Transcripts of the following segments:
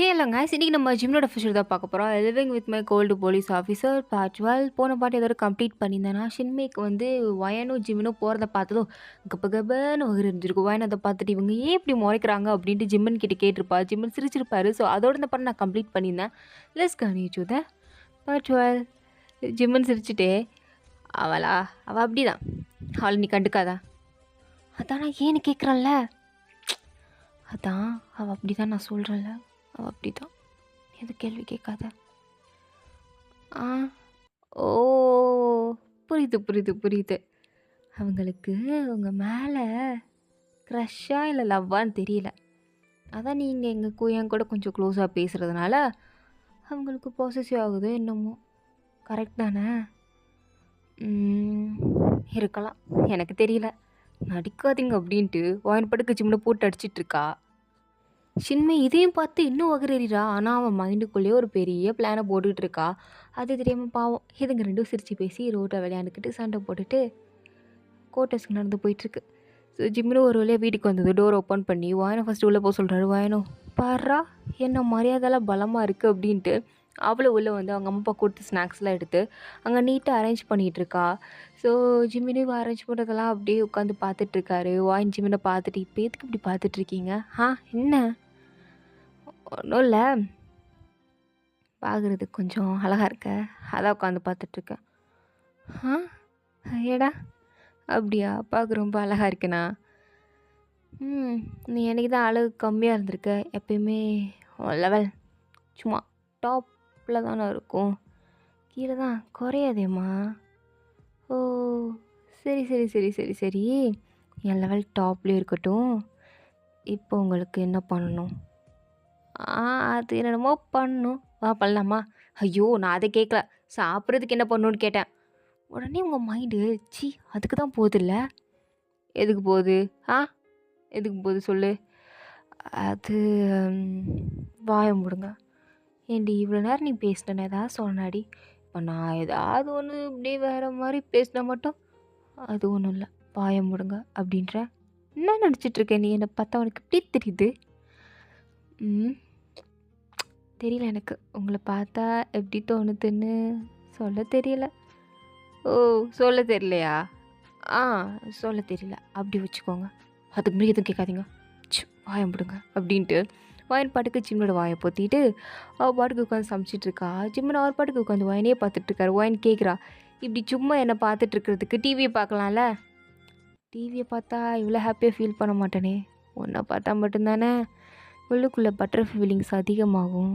Hello guys, இன்னைக்கு நம்ம ஜிம்னோட Fisher தான் பார்க்க போகிறோம். Living with my cold police officer part 12. போன பாட்டு ஏதோ கம்ப்ளீட் பண்ணியிருந்தேன்னா ஷின்மேக்கு வந்து வயனும் ஜிம்னும் போகிறத பார்த்ததும் கப்ப கப்பன்னு இருந்திருக்கும். வயன் அதை பார்த்துட்டு இவங்க ஏன் இப்படி முறைக்கிறாங்க அப்படின்ட்டு ஜிம்மன் கிட்ட கேட்டிருப்பா. ஜிம்மன் சிரிச்சிருப்பாரு. ஸோ அதோட இந்த பாட்டு நான் கம்ப்ளீட் பண்ணியிருந்தேன். Let's continue the part 12. ஜிம்மன் சிரிச்சுட்டே அவள் அப்படிதான், அவளை நீ கண்டுக்காதா? அதான் நான் ஏன்னு கேட்குறேன்ல. அதான் அவள் அப்படி தான், நான் சொல்கிறேன்ல, அவள் அப்படி தான், எது கேள்வி கேட்காத. ஆ ஓ, புரியுது புரியுது புரியுது. அவங்களுக்கு உங்கள் மேலே க்ரஷ்ஷாக இல்லை லவ்வான்னு தெரியல. அதான் நீங்கள் என் கூட கொஞ்சம் க்ளோஸாக பேசுகிறதுனால அவங்களுக்கு பாசிட்டிவ் ஆகுது என்னமோ. கரெக்ட் தானே? இருக்கலாம், எனக்கு தெரியல. நடிக்காதீங்க அப்படின்ட்டு வாயின் படுக்க ஜிம்னை போட்டு அடிச்சிட்ருக்கா. ஷின்மை இதையும் பார்த்து இன்னும் வகுறா. ஆனால் அவன் மைண்டுக்குள்ளேயே ஒரு பெரிய பிளானை போட்டுக்கிட்டு இருக்கா. அது தெரியாமல் பாவம் இதுங்க ரெண்டும் சிரித்து பேசி ரோட்டை விளையாண்டுக்கிட்டு சண்டை போட்டுட்டு கோட்டர்ஸ்க்கு நடந்து போயிட்டுருக்கு. ஸோ ஜிம்னு ஒரு வழியாக வீட்டுக்கு வந்தது. டோர் ஓப்பன் பண்ணி வாயனை ஃபஸ்ட்டு உள்ளே போக சொல்கிறாரு. வாயனோ பாரா என்ன மரியாதைலாம் பலமாக இருக்குது அப்படின்ட்டு அவளை உள்ளே வந்து அவங்க அம்மா அப்பா கொடுத்து ஸ்நாக்ஸ்லாம் எடுத்து அங்கே நீட்டாக அரேஞ்ச் பண்ணிகிட்ருக்கா. ஸோ ஜிம்மினு அரேஞ்ச் பண்ணுறதெல்லாம் அப்படியே உட்காந்து பார்த்துட்ருக்காரு. வாயின் ஜிம்மினை பார்த்துட்டு இப்போ எதுக்கு இப்படி பார்த்துட்ருக்கீங்க? என்ன? ஒன்றும் இல்லை, பார்க்குறதுக்கு கொஞ்சம் அழகாக இருக்க, அதான் உட்காந்து பார்த்துட்ருக்கேன். ஏடா அப்படியா? பார்க்க ரொம்ப அழகாக இருக்குண்ணா. நீ எனக்கு தான் அழகு கம்மியாக இருந்திருக்க. எப்பயுமே லெவல் சும்மா டாப்பில் தானே இருக்கும், கீழே தான் குறையாதேம்மா. ஓ சரி சரி சரி சரி சரி, என் லெவல் டாப்லேயும் இருக்கட்டும். இப்போ உங்களுக்கு என்ன பண்ணணும்? அது என்னென்னமோ பண்ணணும், வா பண்ணலாமா? ஐயோ நான் அதை கேட்கல, சாப்பிட்றதுக்கு என்ன பண்ணணுன்னு கேட்டேன். உடனே உங்கள் மைண்டு சி அதுக்கு தான் போகுதில்ல. எதுக்கு போகுது? எதுக்கு போகுது சொல்லு. அது வாய முடுங்க. ஏண்டி இவ்வளோ நேரம் நீ பேசினேன்னு ஏதாவது சொன்னாடி? இப்போ நான் ஏதாவது ஒன்று இப்படியே வேறு மாதிரி பேசினா மட்டும் அது ஒன்றும் இல்லை, வாய முடுங்க அப்படின்ற. என்ன நினச்சிட்ருக்கேன் நீ? என்னை பார்த்தா உனக்கு எப்படி தெரியுது? தெரியல எனக்கு, உங்களை பார்த்தா எப்படி தோணுதுன்னு சொல்ல தெரியல. ஓ சொல்ல தெரியலையா? சொல்ல தெரியல அப்படி வச்சுக்கோங்க. அதுக்கு முன்னாடி எதுவும் கேட்காதீங்க, வாயம் விடுங்க அப்படின்ட்டு வாயன் பாட்டுக்கு ஜிம்மனோட வாயை பொத்திட்டு அவள் பாட்டுக்கு உட்காந்து சமைச்சிட்ருக்கா. ஜிம்மன் அவர் பாட்டுக்கு உட்காந்து வாயனே பார்த்துட்ருக்காரு. வாயன் கேட்குறா, இப்படி சும்மா என்னை பார்த்துட்ருக்கிறதுக்கு டிவியை பார்க்கலாம்ல? டிவியை பார்த்தா இவ்வளோ ஹாப்பியாக ஃபீல் பண்ண மாட்டேனே, ஒன்றை பார்த்தா மட்டும்தானே உள்ளுக்குள்ளே பட்டர்ஃப்ளை ஃபீலிங்ஸ் அதிகமாகும்.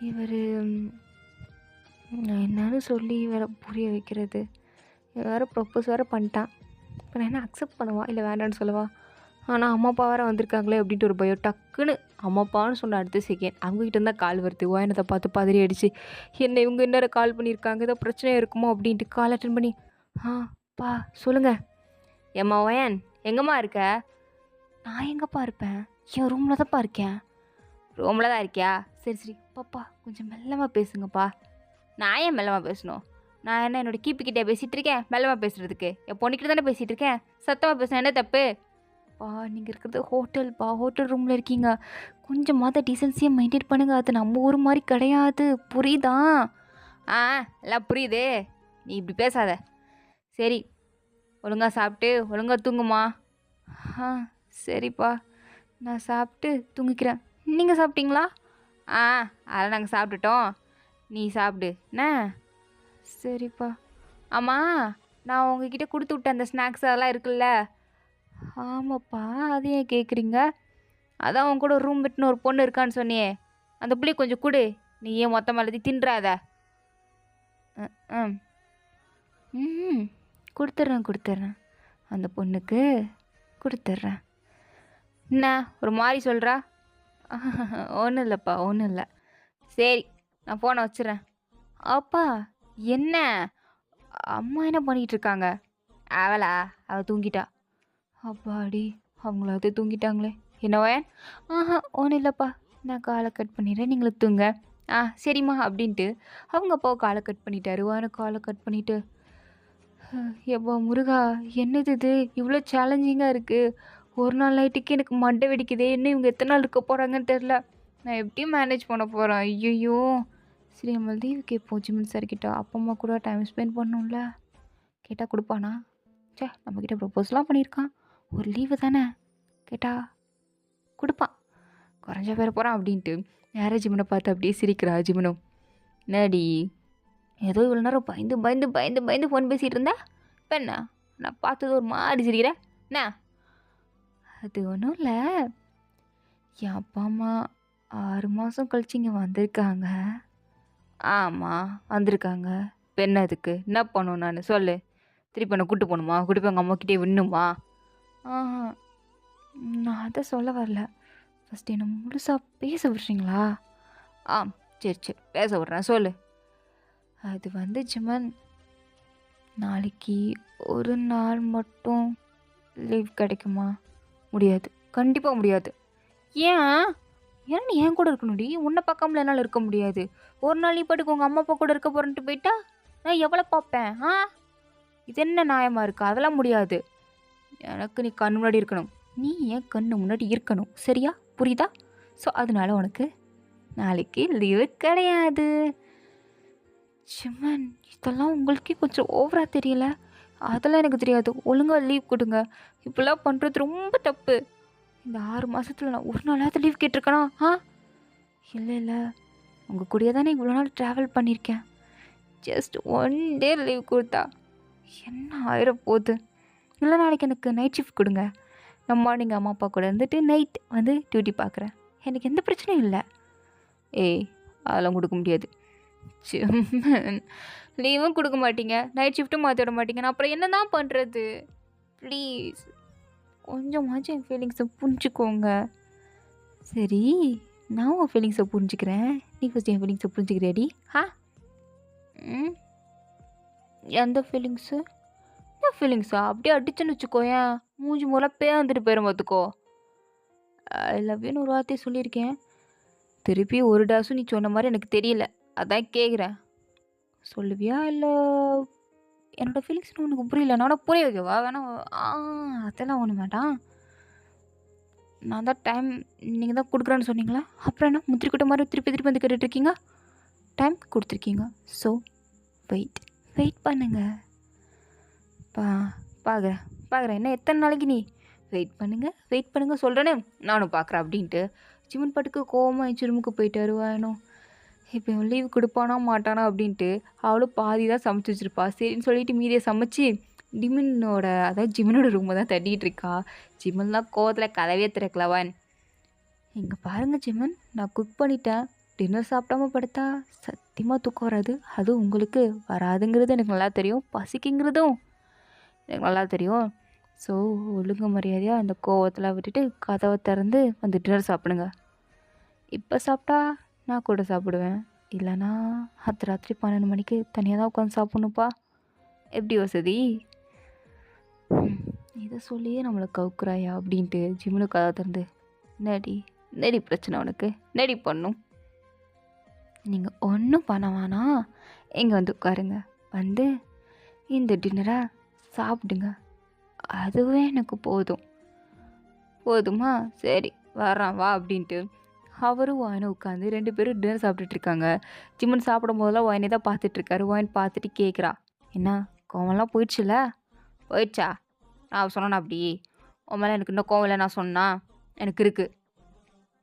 இவர் நான் என்னன்னு சொல்லி வேறு புரிய வைக்கிறது? வேறு ப்ரப்போஸ் வேறு பண்ணிட்டான். இப்போ நான் என்ன அக்செப்ட் பண்ணுவா இல்லை வேண்டான்னு சொல்லவா? ஆனால் அம்மா அப்பா வேறு வந்திருக்காங்களே அப்படின்ட்டு ஒரு பயம். டக்குன்னு அம்மா அப்பான்னு சொன்ன அடுத்த செகண்ட் அவங்ககிட்ட இருந்தால் கால் வருது. வாயனத்தை பார்த்து பதறி அடிச்சு, என்ன இவங்க இன்னொரு கால் பண்ணியிருக்காங்க, ஏதோ பிரச்சனையாக இருக்குமோ அப்படின்ட்டு கால் அட்டன் பண்ணி, பா சொல்லுங்கள். ஏம்மா வயன் எங்கம்மா இருக்க? நான் எங்கப்பா இருப்பேன், என் ரூமில் தான்ப்பா இருக்கேன். ரூமில் தான் இருக்கியா? சரி சரி பாப்பா கொஞ்சம் மெல்லமாக பேசுங்கப்பா. நான் ஏன் மெல்லமாக பேசணும்? நான் என்ன என்னோடய கீப்புக்கிட்டே பேசிகிட்டு இருக்கேன் மெல்லமாக பேசுகிறதுக்கு? என் பொண்ணுக்கிட்ட தானே பேசிகிட்டு இருக்கேன். சத்தமாக பேசுகிறேன், என்ன தப்பு? நீங்கள் இருக்கிறது ஹோட்டல்ப்பா, ஹோட்டல் ரூமில் இருக்கீங்க, கொஞ்சமாவது டீசன்சியை மெயின்டைன் பண்ணுங்கள். அது நம்ம ஊர் மாதிரி கிடையாது, புரியுதா? எல்லாம் புரியுது, நீ இப்படி பேசாத. சரி ஒழுங்காக சாப்பிட்டு ஒழுங்காக தூங்குமா? சரிப்பா நான் சாப்பிட்டு தூங்கிக்கிறேன். நீங்கள் சாப்பிட்டீங்களா? அதெல்லாம் நாங்கள் சாப்பிட்டுட்டோம், நீ சாப்பிடு என்ன? சரிப்பா. ஆமாம் நான் உங்ககிட்ட கொடுத்து விட்டேன் அந்த ஸ்நாக்ஸ் அதெல்லாம் இருக்குல்ல? ஆமாப்பா, அது ஏன் கேட்குறீங்க? அதான் உன் கூட ரூம் விட்டுன்னு ஒரு பொண்ணு இருக்கான்னு சொன்னியே, அந்த புள்ளி கொஞ்சம் கொடு. நீ ஏன் மொத்தமாக எல்லாத்தையும் தின்றாத? கொடுத்துட்றேன், அந்த பொண்ணுக்கு கொடுத்துட்றேன். என்ன ஒரு மாதிரி சொல்கிறா? ஒன்றும் இல்லைப்பா, ஒன்றும் இல்லை. சரி நான் ஃபோனை வச்சிடுறேன். அப்பா என்ன? அம்மா என்ன பண்ணிகிட்ருக்காங்க? அவள் தூங்கிட்டா. அப்பாடி அவங்களாவது தூங்கிட்டாங்களே. என்ன வயன்? ஒன்றும் இல்லைப்பா, நான் காலை கட் பண்ணிடுறேன், நீங்களும் தூங்க. சரிம்மா அப்படின்ட்டு அவங்க அப்பாவை காலை கட் பண்ணிட்டாரு. வான காலை கட் பண்ணிவிட்டு, எப்பா முருகா என்னது இது இவ்வளோ சேலஞ்சிங்காக இருக்குது, ஒரு நாள் நைட்டுக்கு எனக்கு மண்டை வெடிக்குதே! இன்னும் இவங்க எத்தனை நாள் இருக்க போகிறாங்கன்னு தெரில. நான் எப்படி மேனேஜ் பண்ண போகிறேன்? ஐயையோ! சரி நம்ம லீவ் கேட்போம் ஜிமின் சார் கிட்ட. அப்பா அம்மா கூட டைம் ஸ்பெண்ட் பண்ணணும்ல. கேட்டால் கொடுப்பானா? ச்சே! நம்மக்கிட்ட ப்ரப்போஸ்லாம் பண்ணியிருக்கான். ஒரு லீவு தானே கேட்டா கொடுப்பான். குறைஞ்சா பேர போகிறான் அப்படின்ட்டு யாரே ஜிமினை பார்த்து அப்படியே சிரிக்கிறா ஜிமினும். என்னடி ஏதோ இவ்வளோ நேரம் பயந்து பயந்து பயந்து பயந்து ஃபோன் பேசிகிட்டு இருந்தா இப்போ என்ன நான் பார்த்தது ஒரு மாதிரி சிரிக்கிறேன் என்ன? அது ஒன்றும் இல்லை, என் அப்பா அம்மா 6 மாதம் கழிச்சு இங்கே வந்திருக்காங்க. ஆமாம் வந்திருக்காங்க. இப்போ என்ன அதுக்கு என்ன பண்ணும் நான் சொல்லு? திருப்பி என்ன கூட்டு போகணுமா? கூட்டி போய் எங்கள் அம்மாக்கிட்டே விடணுமா? ஆஹா, நான் அதை சொல்ல வரல. ஃபஸ்ட் என்னை முழுசாக பேச விட்றீங்களா? ஆ சரி சரி பேச விட்றேன் சொல்லு. அது வந்து ஜிமன், நாளைக்கு ஒரு நாள் மட்டும் லீவ் கிடைக்குமா? முடியாது, கண்டிப்பாக முடியாது. ஏன்? ஏன்னா நீ என் கூட இருக்கணும்டி. உன்னை பார்க்காமல என்னால் இருக்க முடியாது. ஒரு நாள் நீ பாட்டுக்கு உங்கள் அம்மா அப்பா கூட இருக்க போகிறேன்ட்டு போயிட்டா நான் எவ்வளோ பார்ப்பேன்? இது என்ன நியாயமாக இருக்குது? அதெல்லாம் முடியாது. எனக்கு நீ கண் முன்னாடி இருக்கணும். நீ என் கண்ணு முன்னாடி இருக்கணும். சரியா? புரியுதா? ஸோ அதனால உனக்கு நாளைக்கு லீவு கிடையாது. சிம்மன், இதெல்லாம் உங்களுக்கே கொஞ்சம் ஓவராக தெரியல? அதெல்லாம் எனக்கு தெரியாது. ஒழுங்காக லீவ் கொடுங்க. இப்படிலாம் பண்ணுறது ரொம்ப தப்பு. இந்த 6 மாதத்தில் நான் ஒரு நாளாவது லீவ் கேட்டிருக்கேனா? இல்லை இல்லை, உங்கள் கூடயே தானே இவ்வளோ நாள் ட்ராவல் பண்ணியிருக்கேன். ஜஸ்ட் 1 டே லீவ் கொடுத்தா என்ன ஆயிர போகுது? இல்லை நாளைக்கு எனக்கு நைட் ஷிஃப்ட் கொடுங்க. நான் மார்னிங் அம்மா அப்பா கூட இருந்துட்டு நைட் வந்து டியூட்டி பார்க்குறேன். எனக்கு எந்த பிரச்சனையும் இல்லை. ஏய் அதெல்லாம் கொடுக்க முடியாது. லீவும் கொடுக்க மாட்டீங்க, நைட் ஷிஃப்ட்டும் மாற்றி விட மாட்டீங்க. நான் அப்புறம் என்ன தான் பண்ணுறது? ப்ளீஸ் கொஞ்சமாச்சும் என் ஃபீலிங்ஸை புரிஞ்சுக்கோங்க. சரி, நான் உன் ஃபீலிங்ஸை புரிஞ்சுக்கிறேன். நீ ஃபஸ்ட் என் ஃபீலிங்ஸை புரிஞ்சுக்கிறியாடி? எந்த ஃபீலிங்ஸு? என்ன ஃபீலிங்ஸா? அப்படியே அடிச்சுன்னு வச்சுக்கோயேன், மூஞ்சி மூலம் பேந்துட்டு போயிடும் பார்த்துக்கோ. ஐ லவ் யூன்னு ஒரு வார்த்தையை சொல்லியிருக்கேன். திருப்பி ஒரு டாஸும் நீ சொன்ன மாதிரி எனக்கு தெரியல, அதான் கேட்குறேன். சொல்லுவியா இல்லை என்னோடய ஃபீலிங்ஸ்னு உனக்கு புரியல? நான் புரிய வைக்கவா? வேணா அதெல்லாம் ஒன்றும் வேண்டாம். நான் தான் டைம் நீங்கள் தான் கொடுக்குறேன்னு சொன்னீங்களா? அப்புறம் என்ன முந்திரி கூட்ட மாதிரி திருப்பி திருப்பி வந்து கேட்டுட்ருக்கீங்க? டைம் கொடுத்துருக்கீங்க. ஸோ வெயிட் பண்ணுங்க. பார்க்குறேன் என்ன எத்தனை நாளைக்கு நீ வெயிட் பண்ணுங்க சொல்கிறேனே, நானும் பார்க்குறேன் அப்படின்ட்டு ஜிமன் பாட்டுக்கு கோவமாக என் ரூமுக்கு போயிட்டு வருவானோ. இப்போ இவன் லீவ் கொடுப்பானா மாட்டானா அப்படின்ட்டு அவளும் பாதி தான் சமைச்சு வச்சுருப்பா. சரின்னு சொல்லிட்டு மீதியை சமைச்சு ஜிமனோட ரூமை தான் தட்டிகிட்டு இருக்கா. ஜிமன்லாம் கோவத்தில் கதவே திறக்கலவான். இங்கே பாருங்கள் ஜிமன், நான் குக் பண்ணிட்டேன். டின்னர் சாப்பிடாம படுத்தா சத்தியமாக தூக்கம் வராது. அதுவும் உங்களுக்கு வராதுங்கிறது எனக்கு நல்லா தெரியும், பசிக்குங்கிறதும் எனக்கு நல்லா தெரியும். ஸோ ஒழுங்கு மரியாதையாக அந்த கோவத்தில் விட்டுட்டு கதவை திறந்து வந்து டின்னர் சாப்பிடுங்க. இப்போ சாப்பிட்டா நான் கூட சாப்பிடுவேன், இல்லைனா ராத்திரி 12 மணிக்கு தனியாக தான் உட்காந்து சாப்பிட்ணுப்பா. எப்படி வசதி? இதை சொல்லியே நம்மளை கவுக்குறாயா அப்படின்ட்டு ஜிம்னு கதை திறந்து, நடி பிரச்சனை உனக்கு, நடி பண்ணும். நீங்கள் ஒன்றும் பண்ண வேணாம், இங்கே வந்து உட்காருங்க, வந்து இந்த டின்னரை சாப்பிடுங்க. அதுவே எனக்கு போதுமா? சரி வரான் வா அப்படின்ட்டு அவரும் வாயினை உட்காந்து 2 பேரும் டின்னர் சாப்பிட்டுட்ருக்காங்க. ஜிம்மன் சாப்பிடும் போதெல்லாம் வாயினை தான் பார்த்துட்ருக்காரு. வாயின் பார்த்துட்டு கேட்குறா, என்ன கோவம்லாம் போயிடுச்சா? நான் சொன்னேன் அப்படி உன் மேலே எனக்கு இன்னும் கோவம் இல்லை நான் சொன்னா? எனக்கு இருக்குது.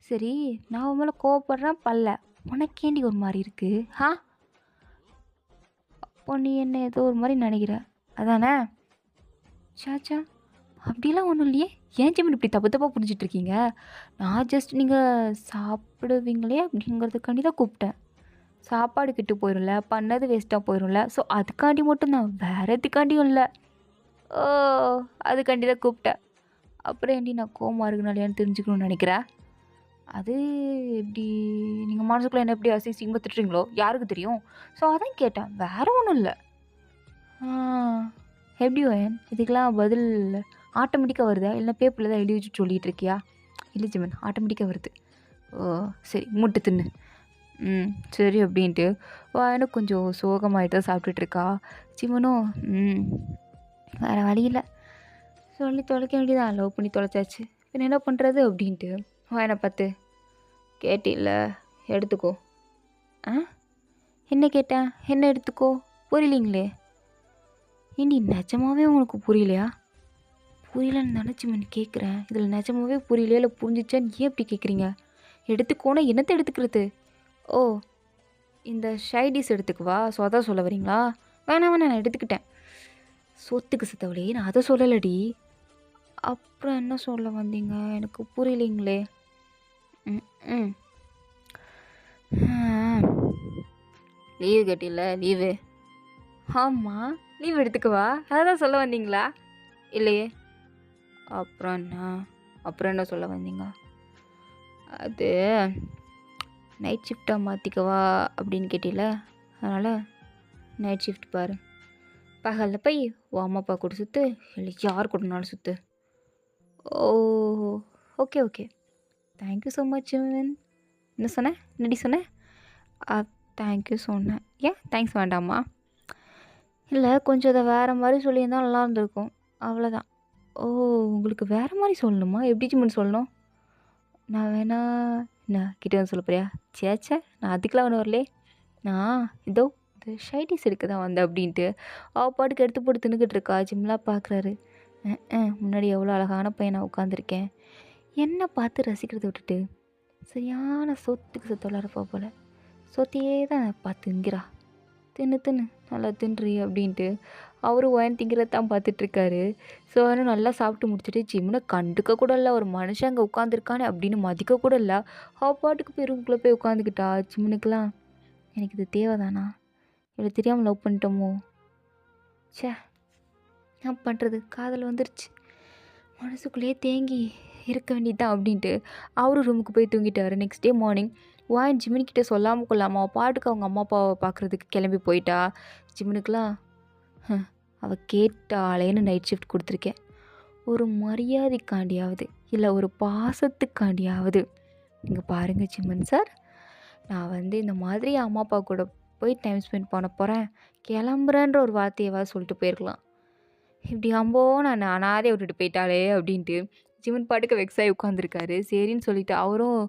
சரி நான் உன் மேலே கோவப்படுறேன் பல்ல, உனக்கேண்டி ஒரு மாதிரி இருக்குது? அப்போ நீ என்ன ஏதோ ஒரு மாதிரி நினைக்கிற அதானே? சாச்சா அப்படிலாம் ஒன்றும் இல்லையே. ஏன் ஜிம்மன் இப்படி தப்பாக புரிஞ்சிட்ருக்கீங்க? நான் ஜஸ்ட் நீங்கள் சாப்பிடுவீங்களே அப்படிங்கிறதுக்காண்டி தான் கூப்பிட்டேன். சாப்பாடு கெட்டு போயிடும்ல, பண்ணது வேஸ்ட்டாக போயிடும்ல, ஸோ அதுக்காண்டி மட்டும்தான், வேறு எதுக்காண்டியும் இல்லை. ஓ அதுக்காண்டி தான் கூப்பிட்டேன். அப்புறம் ஏண்டி நான் கோவமாக இருக்குனாலையான்னு தெரிஞ்சுக்கணும்னு நினைக்கிறேன். அது எப்படி நீங்கள் மனசுக்குள்ளே என்ன எப்படி அசிங்கமாக திட்டுறீங்களோ யாருக்கு தெரியும்? ஸோ அதான் கேட்டேன், வேறு ஒன்றும் இல்லை. எப்படி வயன் இதுக்கெலாம் பதில் ஆட்டோமேட்டிக்காக வருதா, இல்லை பேப்பரில் தான் எழுதி வச்சுட்டு சொல்லிகிட்டு இருக்கியா? இல்லை ஜிமன், ஆட்டோமேட்டிக்காக வருது. ஓ சரி முட்டை தின்னு. சரி அப்படின்ட்டு வாயனும் கொஞ்சம் சோகமாகிட்டு தான் சாப்பிட்டுட்ருக்கா. ஜிமனும் வேறு வழி இல்லை, சொல்லி தொலைக்க வேண்டியதான். லவ் பண்ணி தொலைச்சாச்சு. பின்ன என்ன பண்ணுறது அப்படின்ட்டு வாயனை பார்த்து கேட்டில்ல எடுத்துக்கோ. ஆ என்ன கேட்டேன்? என்ன எடுத்துக்கோ? புரியலிங்களே. ஏண்டி நிஜமாவே உங்களுக்கு புரியலையா? புரியலன்னு நினச்சி மணி கேட்குறேன். இதில் நிஜமாவே புரியலையா இல்லை புரிஞ்சிச்சான்னு ஏன் இப்படி கேட்குறீங்க? எடுத்துக்கோனா என்னத்தை எடுத்துக்கிறது? ஓ, இந்த ஷைடிஸ் எடுத்துக்குவா? ஸோ அதான் சொல்ல வரீங்களா? வேணாம் வேணாம், நான் எடுத்துக்கிட்டேன். சொத்துக்கு சித்தவளே, நான் அதை சொல்லலடி. அப்புறம் என்ன சொல்ல வந்தீங்க? எனக்கு புரியலிங்களே. ம் ம் லீவு கேட்டில்ல, லீவு. ஆமாம், லீவ் எடுத்துக்குவா? அதை தான் சொல்ல வந்தீங்களா? இல்லையே. அப்புறம் என்ன சொல்ல வந்தீங்க? அது நைட் ஷிஃப்டாக மாற்றிக்கவா அப்படின்னு கேட்டில, அதனால் நைட் ஷிஃப்ட் பாரு. பகலில் போய் உன் அம்மா அப்பா கூட சுற்று, இல்லை யார் கூடனாலும் சுற்று. Oh, okay okay, thank you so much. என்ன சொன்னேன்? என்னடி சொன்னேன்? தேங்க்யூ சொன்னேன். ஏன் தேங்க்ஸ் வேண்டாமா? இல்லை, கொஞ்சம் அதை வேறு மாதிரி சொல்லியிருந்தால் நல்லா இருந்திருக்கும், அவ்வளோதான். ஓ, உங்களுக்கு வேறு மாதிரி சொல்லணுமா? எப்படி ஜிம்முன்னு சொல்லணும்? நான் வேணா என்ன கிட்டே வந்து சொல்ல போறியா? சேச்சே, நான் அதுக்கெலாம் ஒன்று வரலே. நான் இதோ இந்த ஷைடிஸ் எடுக்க தான் வந்தேன் அப்படின்ட்டு அவள் பாட்டுக்கு எடுத்து போட்டு தின்னுக்கிட்டு இருக்கா. ஜிம்லாம் பார்க்குறாரு. முன்னாடி எவ்வளோ அழகான பையனை உட்காந்துருக்கேன். என்னை பார்த்து ரசிக்கிறத விட்டுட்டு சரியான சொத்துக்கு சொத்தோலாரப்பா போல் சொத்தையே தான் பார்த்து திங்கிறா. தின்னு நல்லா தின்றி அப்படின்ட்டு அவரும் ஒயன் திங்கிறத தான் பார்த்துட்ருக்காரு. ஸோ அவனும் நல்லா சாப்பிட்டு முடிச்சுட்டு ஜிம்முனை கண்டுக்க கூட இல்லை, ஒரு மனுஷன் அங்கே உட்காந்துருக்கானே அப்படின்னு மதிக்க கூட இல்லை. அவள் பாட்டுக்கு போய் ரூம்குள்ளே போய் உட்காந்துக்கிட்டா. ஜிம்முனுக்கெலாம் எனக்கு இது தேவைதானா? இவ்வளோ தெரியாமல் லவ் பண்ணிட்டோமோ? சே, என்ன பண்ணுறது, காதல் வந்துருச்சு, மனசுக்குள்ளேயே தேங்கி இருக்க வேண்டியதுதான் அப்படின்ட்டு அவரும் ரூமுக்கு போய் தூங்கிட்டார். நெக்ஸ்ட் டே மார்னிங் வாயின் ஜிமினிக்கிட்ட சொல்லாமல் கொள்ளாமல் அவள் பாட்டுக்கு அவங்க அம்மா அப்பாவை பார்க்குறதுக்கு கிளம்பி போயிட்டா. ஜிமினுக்கெலாம் அவள் கேட்டாலேன்னு நைட் ஷிஃப்ட் கொடுத்துருக்கேன். ஒரு மரியாதைக்காண்டியாவது இல்லை ஒரு பாசத்துக்காண்டியாவது இங்கே பாருங்கள் ஜிம்மன் சார், நான் இந்த மாதிரி அம்மா அப்பா கூட போய் டைம் ஸ்பெண்ட் பண்ண போகிறேன், கிளம்புறேன்ற ஒரு வார்த்தையாவது சொல்லிட்டு போயிருக்கலாம். இப்படி அம்போ நான் அனாதே விட்டுட்டு போயிட்டாளே அப்படின்ட்டு ஜிமன் பாட்டுக்கு வெக்ஸாகி உட்காந்துருக்காரு. சரின்னு சொல்லிட்டு அவரும்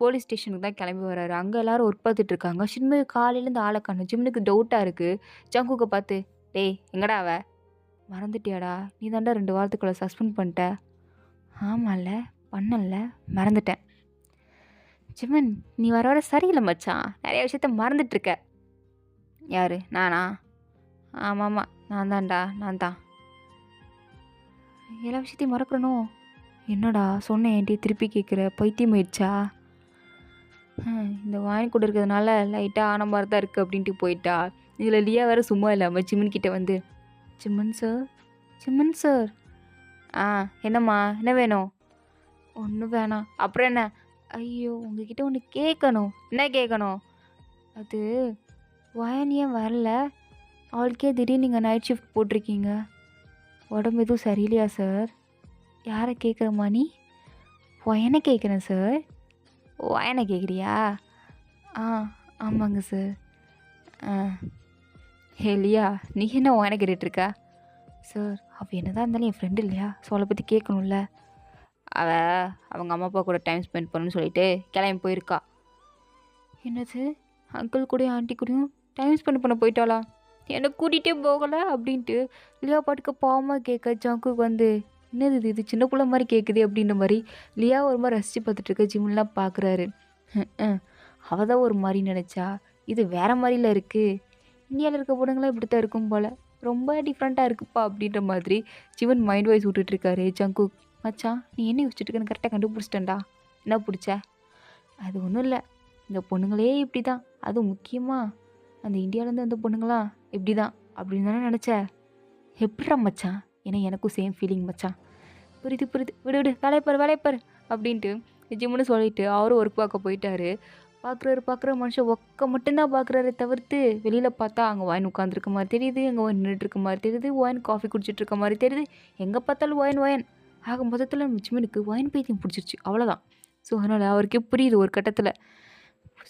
போலீஸ் ஸ்டேஷனுக்கு தான் கிளம்பி வர்றாரு. அங்கே எல்லோரும் ஒர்க் பார்த்துட்ருக்காங்க. சின்ன காலையிலேருந்து ஆளை காணும். ஜிம்னுக்கு டவுட்டாக இருக்குது. ஜங்குக்கை பார்த்து, டேய் எங்கடா அவ? மறந்துட்டியாடா? நீ தாண்டா 2 வாரத்துக்குள்ளே சஸ்பெண்ட் பண்ணிட்ட. ஆமாம்ல, பண்ணல, மறந்துட்டேன். ஜிமன், நீ வர வர சரியில்லை மச்சான், நிறைய விஷயத்த மறந்துட்டுருக்க. யார்? நானா? ஆமாம், நான் தான் எல்லா விஷயத்தையும் மறக்கணும். என்னடா சொன்னேன் ஏன்டி திருப்பி கேட்குற? பைத்தியம் ஆயிடுச்சா? இந்த வாங்கி கூட இருக்கிறதுனால லைட்டாக ஆன மாதிரி தான் இருக்குது அப்படின்ட்டு போயிட்டா. இதில் லியா வேறு சும்மா இல்லாமல் ஜிம்மன் கிட்டே வந்து, ஜிம்மன் சார் என்னம்மா, என்ன வேணும்? ஒன்றும் வேணாம். அப்புறம் என்ன? ஐயோ, உங்ககிட்ட ஒன்று கேட்கணும். என்ன கேட்கணும்? அது வயன் ஏன் வரல? அவளுக்கே திடீர்னு நீங்கள் நைட் ஷிஃப்ட் போட்டிருக்கீங்க. உடம்பு எதுவும் சரியில்லையா சார்? யாரை கேட்குறம்மா நீ? ஒயனை கேட்குறேன் சார். ஒயனை கேட்குறியா? ஆமாங்க சார். இல்லையா, நீ என்ன ஒயனை கேட்டுட்ருக்கா? சார், அவள் என்ன தான் இருந்தாலும் என் ஃப்ரெண்டு இல்லையா? ஸோ அவளை பற்றி கேட்கணும்ல. அவங்க அம்மா அப்பா கூட டைம் ஸ்பெண்ட் பண்ணணும்னு சொல்லிட்டு கிளம்பி போயிருக்கா. என்னது, அங்கிள் கூடயும் ஆண்டி கூடயும் டைம் ஸ்பெண்ட் பண்ண போயிட்டாளா? என்னை கூட்டிகிட்டே போகலை அப்படின்ட்டு லியா பாட்டுக்கு பாவமாக கேட்க ஜங்குக்கு வந்து, என்னது இது சின்ன பிள்ளை மாதிரி கேட்குது அப்படின்ற மாதிரி லியா ஒரு மாதிரி ரசித்து பார்த்துட்ருக்க ஜிம்லாம் பார்க்குறாரு. அவள் தான் ஒரு மாதிரி நினச்சா, இது வேறு மாதிரில இருக்குது. இந்தியாவில் இருக்க பொண்ணுங்களாம் இப்படி தான் இருக்கும் போல், ரொம்ப டிஃப்ரெண்ட்டாக இருக்குப்பா அப்படின்ற மாதிரி ஜிவன் மைண்ட் வாய்ஸ் விட்டுட்ருக்காரு. ஜங்கு, மச்சான் நீ என்ன யோசிச்சுட்டுருக்கன்னு கரெக்டாக கண்டுபிடிச்சிட்டேன்டா. என்ன பிடிச்ச? அது ஒன்றும் இல்லை, இந்த பொண்ணுங்களே இப்படி தான், அதுவும் முக்கியமாக அந்த இந்தியாவிலேருந்து அந்த பொண்ணுங்களாம் இப்படி தான் அப்படின்னு தானே நினச்சேன். எப்படிடா மச்சான்? ஏன்னா எனக்கும் சேம் ஃபீலிங் மச்சான். புரியுது விடு வேலைப்பார் அப்படின்ட்டு ஜிம்முன்னு சொல்லிவிட்டு அவரும் ஒர்க் பார்க்க போயிட்டாரு. பார்க்குற மனுஷன் மட்டும்தான் பார்க்குறாரு தவிர்த்து வெளியில் பார்த்தா அங்கே ஒயின் உட்காந்துருக்க மாதிரி தெரியுது, அங்கே ஒயின் நின்றுட்டுருக்க மாதிரி தெரியுது, ஒயின் காஃபி குடிச்சிட்ருக்க மாதிரி தெரியுது. எங்கே பார்த்தாலும் ஒயின் ஆக மொத்தத்தில் ஜிம்முனுக்கு ஒயின் பைத்தியம் பிடிச்சிருச்சு, அவ்வளோதான். ஸோ அதனால் அவருக்கே புரியுது ஒரு கட்டத்தில்,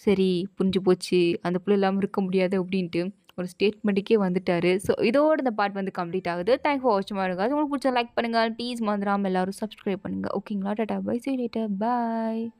சரி புரிஞ்சு போச்சு, அந்த பிள்ளை இல்லாமல் இருக்க முடியாது அப்படின்ட்டு ஒரு ஸ்டேட்மெண்ட்டுக்கே வந்துட்டாரு. ஸோ இதோட இந்த பார்ட் வந்து கம்ப்ளீட் ஆகுது. தேங்க்ஸ் ஃபார் வாட்சிங் மை வீடியோ. உங்களுக்கு பிடிச்சா லைக் பண்ணுங்க. ப்ளீஸ் மறந்துடாம எல்லாரும் சப்ஸ்கிரைப் பண்ணுங்க. ஓகேங்களா? Tata bye. See you later. Bye.